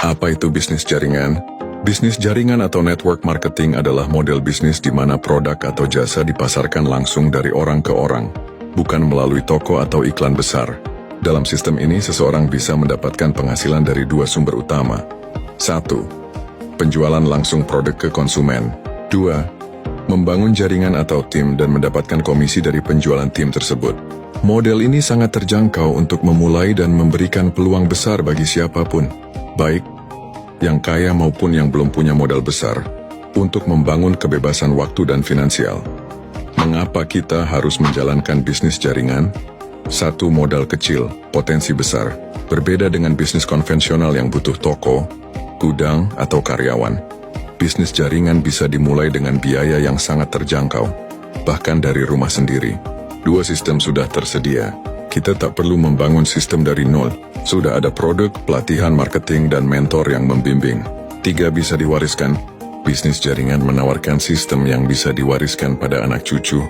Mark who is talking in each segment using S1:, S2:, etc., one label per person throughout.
S1: Apa itu bisnis jaringan? Bisnis jaringan atau network marketing adalah model bisnis di mana produk atau jasa dipasarkan langsung dari orang ke orang, bukan melalui toko atau iklan besar. Dalam sistem ini, seseorang bisa mendapatkan penghasilan dari dua sumber utama. 1. Penjualan langsung produk ke konsumen. 2. Membangun jaringan atau tim dan mendapatkan komisi dari penjualan tim tersebut. Model ini sangat terjangkau untuk memulai dan memberikan peluang besar bagi siapapun, baik yang kaya maupun yang belum punya modal besar, untuk membangun kebebasan waktu dan finansial. Mengapa kita harus menjalankan bisnis jaringan? 1. Modal kecil, potensi besar. Berbeda dengan bisnis konvensional yang butuh toko, gudang, atau karyawan. Bisnis jaringan bisa dimulai dengan biaya yang sangat terjangkau, bahkan dari rumah sendiri. 2. Sistem sudah tersedia. Kita tak perlu membangun sistem dari nol. Sudah ada produk, pelatihan, marketing, dan mentor yang membimbing. 3. Bisa diwariskan. Bisnis jaringan menawarkan sistem yang bisa diwariskan pada anak cucu.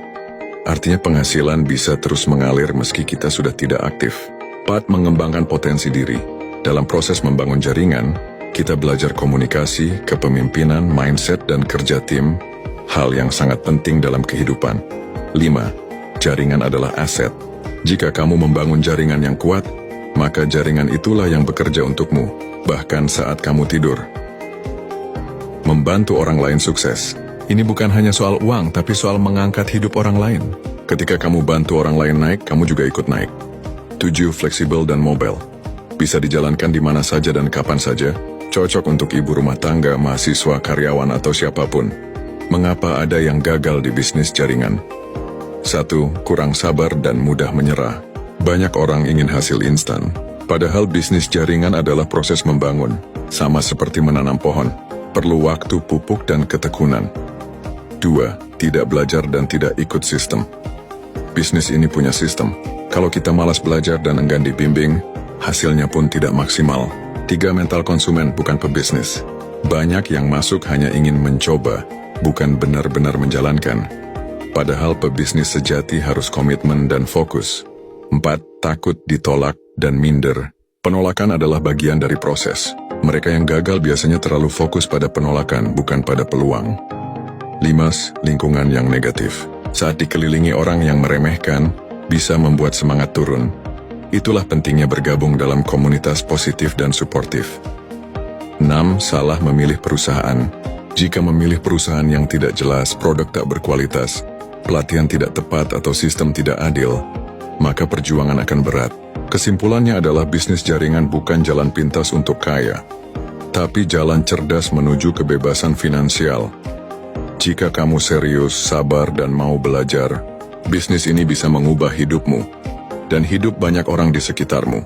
S1: Artinya penghasilan bisa terus mengalir meski kita sudah tidak aktif. 4. Mengembangkan potensi diri. Dalam proses membangun jaringan, kita belajar komunikasi, kepemimpinan, mindset, dan kerja tim, hal yang sangat penting dalam kehidupan. 5. Jaringan adalah aset. Jika kamu membangun jaringan yang kuat, maka jaringan itulah yang bekerja untukmu, bahkan saat kamu tidur. Membantu orang lain sukses. Ini bukan hanya soal uang, tapi soal mengangkat hidup orang lain. Ketika kamu bantu orang lain naik, kamu juga ikut naik. 7. Fleksibel dan mobile. Bisa dijalankan di mana saja dan kapan saja. Cocok untuk ibu rumah tangga, mahasiswa, karyawan, atau siapapun. Mengapa ada yang gagal di bisnis jaringan? 1. Kurang sabar dan mudah menyerah. Banyak orang ingin hasil instan, padahal bisnis jaringan adalah proses membangun, sama seperti menanam pohon, perlu waktu, pupuk, dan ketekunan. 2. Tidak belajar dan tidak ikut sistem. Bisnis ini punya sistem. Kalau kita malas belajar dan enggan dibimbing, hasilnya pun tidak maksimal. 3. Mental konsumen, bukan pebisnis. Banyak yang masuk hanya ingin mencoba, bukan benar-benar menjalankan. Padahal pebisnis sejati harus komitmen dan fokus. 4. Takut ditolak dan minder. Penolakan adalah bagian dari proses. Mereka yang gagal biasanya terlalu fokus pada penolakan, bukan pada peluang. 5. Lingkungan yang negatif. Saat dikelilingi orang yang meremehkan, bisa membuat semangat turun. Itulah pentingnya bergabung dalam komunitas positif dan suportif. 6. Salah memilih perusahaan. Jika memilih perusahaan yang tidak jelas, produk tak berkualitas, pelatihan tidak tepat, atau sistem tidak adil, maka perjuangan akan berat. Kesimpulannya adalah bisnis jaringan bukan jalan pintas untuk kaya, tapi jalan cerdas menuju kebebasan finansial. Jika kamu serius, sabar, dan mau belajar, bisnis ini bisa mengubah hidupmu dan hidup banyak orang di sekitarmu.